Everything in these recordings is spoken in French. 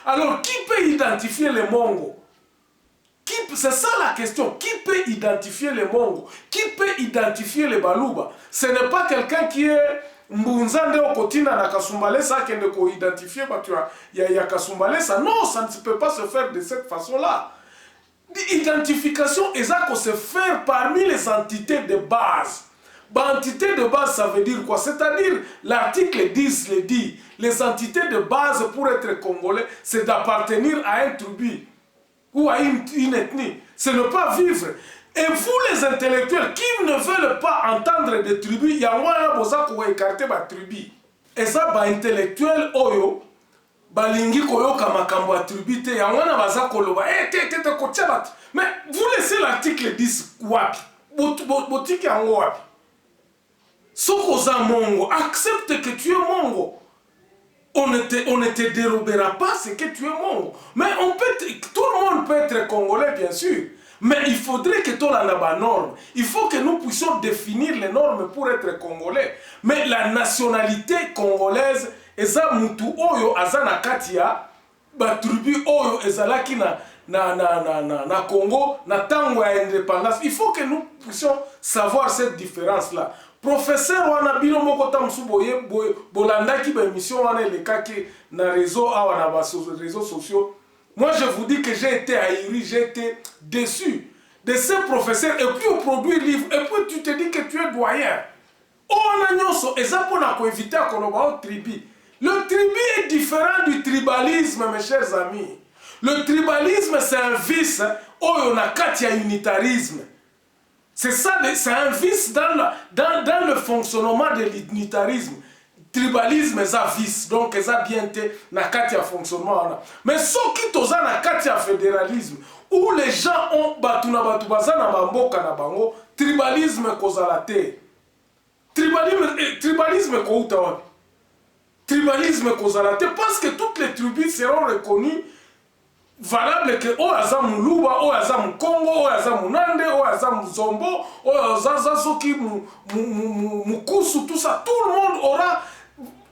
Alors, qui peut identifier les Mongos? C'est ça la question. Qui peut identifier les Mongos? Qui peut identifier les Baluba? Ce n'est pas quelqu'un qui est Mbunzande au Kotina na Kasumbalesa qui ne identifier il y a Kasumbalesa. Non, ça ne peut pas se faire de cette façon-là. L'identification est ça qu'on se fait parmi les entités de base. Entité de base, ça veut dire quoi? C'est-à-dire, l'article 10 le dit, les entités de base pour être congolais, c'est d'appartenir à un tribu ou à une ethnie. Ce n'est pas vivre. Et vous, les intellectuels, qui ne veulent pas entendre des tribus, il y a un besoin pour écarter ma tribu. Et ça, intellectuel, oyo, balingi koyoka makambo ya tribu te, ya wana baza koloba, mais vous laissez l'article 10 wapi? Botiki yango wapi? Sokoza Mongo, accepte que tu es Mongo. On ne te dérobera pas ce que tu es Mongo. Mais tout le monde peut être congolais, bien sûr. Mais il faudrait que tu aies la norme. Il faut que nous puissions définir les normes pour être congolais. Mais la nationalité congolaise, eza mutu oyo azana katia, ba tribu oyo ezalaki na Congo, na tango ya indépendance. Il faut que nous puissions savoir cette différence-là. Professeur wana bino moko tamsu boye bolandaki ba émission wana elekaki na réseau awa na ba réseaux sociaux. Moi je vous dis que j'ai été ahuri, j'ai été déçu de ces professeurs et puis au produit livre et puis tu te dis que tu es doyen. On a nyonso ezapona ko éviter à koloba au tribu. Le tribu est différent du tribalisme mes chers amis. Le tribalisme c'est un vice oyo na kati ya unitarisme. C'est ça, c'est un vice dans le fonctionnement de l'unitarisme. Tribalisme est un vice, donc c'est bien été na katia fonctionnement. Mais ce qui toza na katia fédéralisme, où les gens ont batuna batubaza na bamboka na bango, tribalisme kozalate. Tribalisme kouta wapi? Tribalisme kozalate parce que toutes les tribus seront reconnues valable que o aza muluba, o aza mukongo, o aza munande, o aza muzombo, o aza soki mukusu, tout ça, tout le monde aura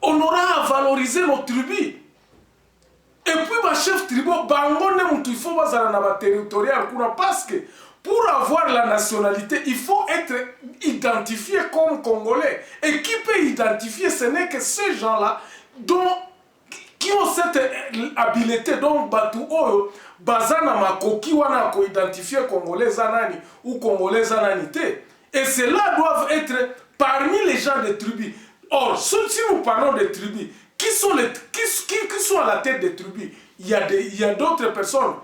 à valoriser nos tribus. Et puis ma chef tribu, il faut bazala na ba territorial kuna parce que pour avoir la nationalité, il faut être identifié comme congolais. Et qui peut identifier, ce n'est que ces gens-là qui ont cette habileté, donc Batu Oyo, Bazana Makoki wana ko identifier Congolais Zanani ou Congolais Zananité. Et ceux-là doivent être parmi les gens des tribus. Or, si nous parlons des tribus, qui sont à la tête des tribus? Il y a d'autres personnes.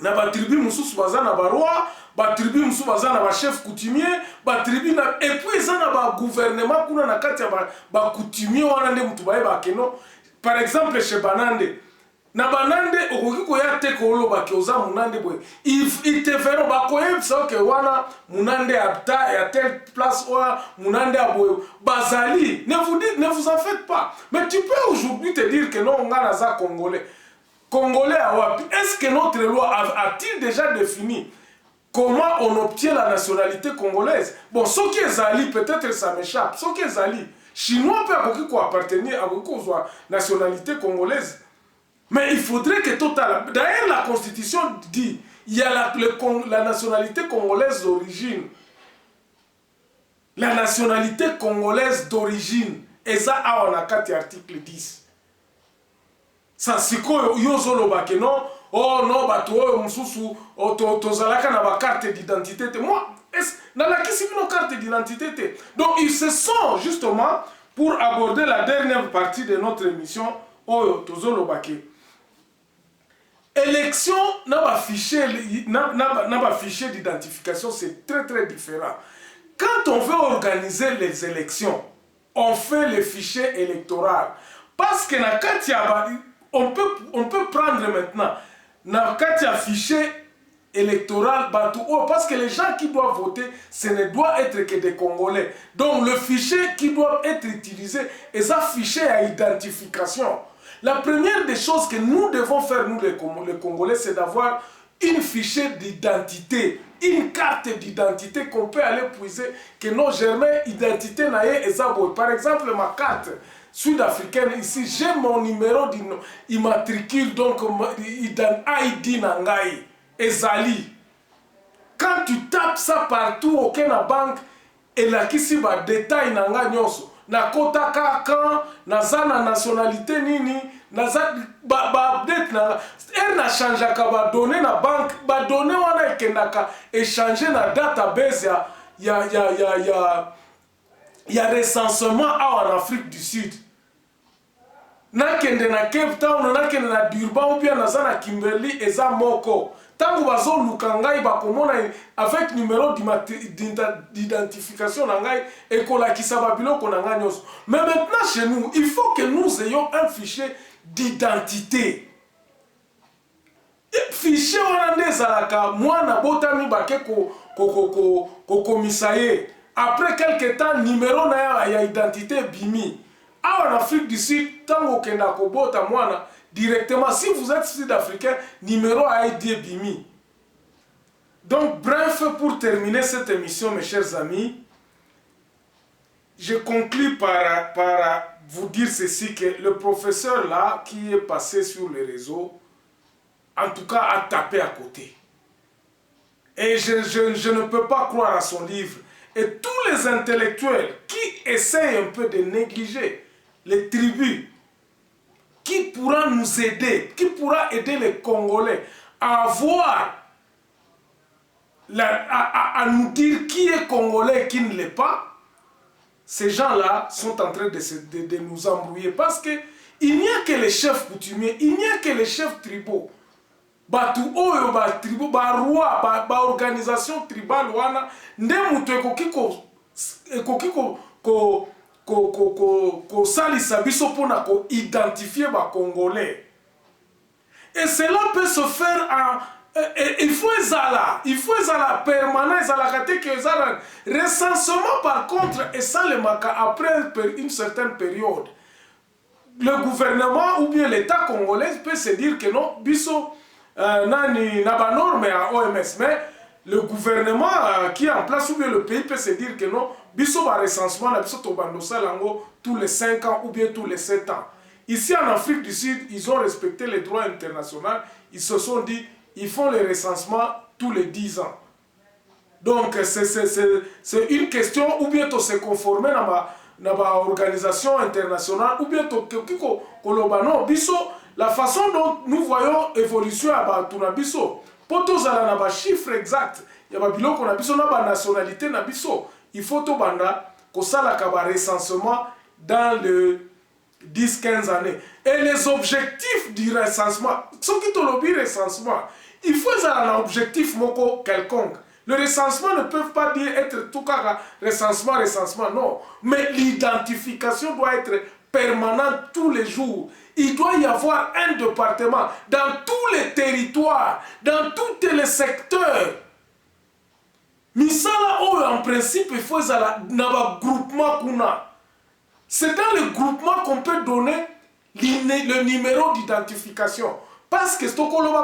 Na ba tribu mususu bazana ba roi, ba tribu mususu bazana ba chef coutumier, ba tribu na et puis zana ba gouvernement kuna na kati ya ba coutumier wana nde mutu ba keno. Par exemple, chez Banande, na Banande, okoki koya te kolo ba kioza munande boy. Ils te verront ba koye ça que wana munande habita et à telle place oya munande aboy. Bazali, ne vous en faites pas. Mais tu peux aujourd'hui te dire que non ngana za congolais. Congolais à wapi? Est-ce que notre loi a-t-il déjà défini comment on obtient la nationalité congolaise? Bon, ce qui est Zali, peut-être ça m'échappe. Ce qui est Zali, Chinois peut appartenir à la nationalité congolaise. Mais il faudrait que total. D'ailleurs, la Constitution dit il y a la nationalité congolaise d'origine. La nationalité congolaise d'origine. Et ça, on a 4 articles 10. Ça, c'est quoi? Yozolo bakeno. Oh non, bato, mususu, tozalaka na ba carte d'identité. Moi, dans la question de nos cartes d'identité. Donc, ils se sont justement pour aborder la dernière partie de notre émission. Oh, tozolo bake. Élection n'a pas fichier d'identification, c'est très très différent. Quand on veut organiser les élections, on fait le fichier électoral. Parce que on peut prendre maintenant un fichier électoral, parce que les gens qui doivent voter, ce ne doit être que des Congolais. Donc le fichier qui doit être utilisé est un fichier à identification. La première des choses que nous devons faire, nous les Congolais, c'est d'avoir une fichier d'identité, une carte d'identité qu'on peut aller puiser, que nos germains identité naie et ça. Par exemple, ma carte, sud-africaine ici, j'ai mon numéro d'immatricule, donc ID Nangai, Ezali. Quand tu tapes ça partout, aucun banque, et là, qui si va détail Nanga Nyoso, na kota quand, na zana nationalité nini, na za update na, elle n'a changé qu'à ba donner na banque, ba donner wana ekendaka échanger na database ya recensement en Afrique du Sud. Na kende na Cape Town, na kende na Durban ou bien na zana Kimberley eza moko. Tango bazo lukangai bakomona avec numéro d'identification nangai et kolakisa babilo konanga nyos. Mais maintenant chez nous, il faut que nous ayons un fichier d'identité. Fichier wana ndezalaka mwana botami bake ko komisaye. Après quelque temps numéro na ya identité bimi. En Afrique du Sud, tango kenda ko bota mwana directement, si vous êtes sud-africain, numéro ID Bimi. Donc, bref, pour terminer cette émission, mes chers amis, je conclue par vous dire ceci, que le professeur là, qui est passé sur les réseaux, en tout cas, a tapé à côté. Et je ne peux pas croire à son livre. Et tous les intellectuels qui essayent un peu de négliger les tribus, qui pourra nous aider, qui pourra aider les Congolais à avoir, à nous dire qui est Congolais et qui ne l'est pas, ces gens-là sont en train de nous embrouiller. Parce qu'il n'y a que les chefs coutumiers, il n'y a que les chefs tribaux. Batu oyo ba tribu ba roi ba organisation tribale wana nde mutu ekoki ko salisa biso pona ko identifier ba Congolais. Et cela peut se faire il faut ezala permanent, ezala kate que ezala recensement par contre et ça le maka après une certaine période. Le gouvernement ou bien l'État congolais peut se dire que non biso nani na ba norme à OMS, mais le gouvernement qui est en place ou bien le pays peut se dire que non biso ba recensement na biso to bandosa lango tous les 5 ans ou bien tous les 7 ans. Ici en Afrique du Sud, ils ont respecté les droits internationaux, ils se sont dit ils font le recensement tous les 10 ans. Donc c'est une question ou bien to se conformer na ba organisation internationale ou bien to koloba non biso. La façon dont nous voyons évolution à Tunabiso, pour tous à la chiffre exact, il y a des biloko na biso na ba nationalité na biso. Il faut to banda ko sala ka ba recensement dans le 10-15 années. Et les objectifs du recensement, ce qui te lobby recensement, il faut un objectif moko quelconque. Le recensement ne peut pas dire être tout cas recensement, non. Mais l'identification doit être permanente tous les jours. Il doit y avoir un département dans tous les territoires, dans tous les secteurs. Misala en principe, il faut un groupement kuna. C'est dans le groupement qu'on peut donner le numéro d'identification. Parce que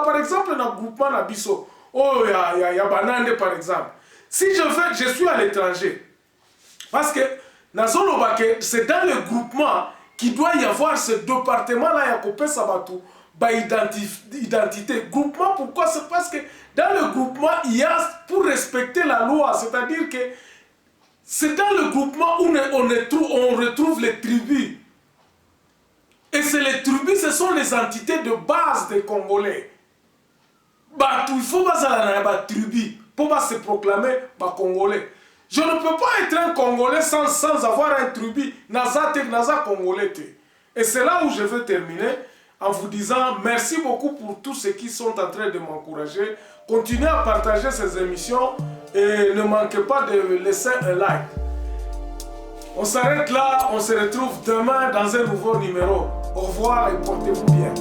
par exemple, dans le groupement Nabiso, y a Banande par exemple. Si je suis à l'étranger, parce que c'est dans le groupement qu'il doit y avoir ce département-là, il y a coupé Sabatou, identité. Groupement, pourquoi? C'est parce que dans le groupement, il y a pour respecter la loi, c'est-à-dire que c'est dans le groupement où on retrouve les tribus. Et les tribus, ce sont les entités de base des Congolais. Il faut pas tribu pour se proclamer Congolais. Je ne peux pas être un Congolais sans avoir un tribu. Naza Congolais. Et c'est là où je veux terminer en vous disant merci beaucoup pour tous ceux qui sont en train de m'encourager. Continuez à partager ces émissions et ne manquez pas de laisser un like. On s'arrête là, on se retrouve demain dans un nouveau numéro. Au revoir et portez-vous bien.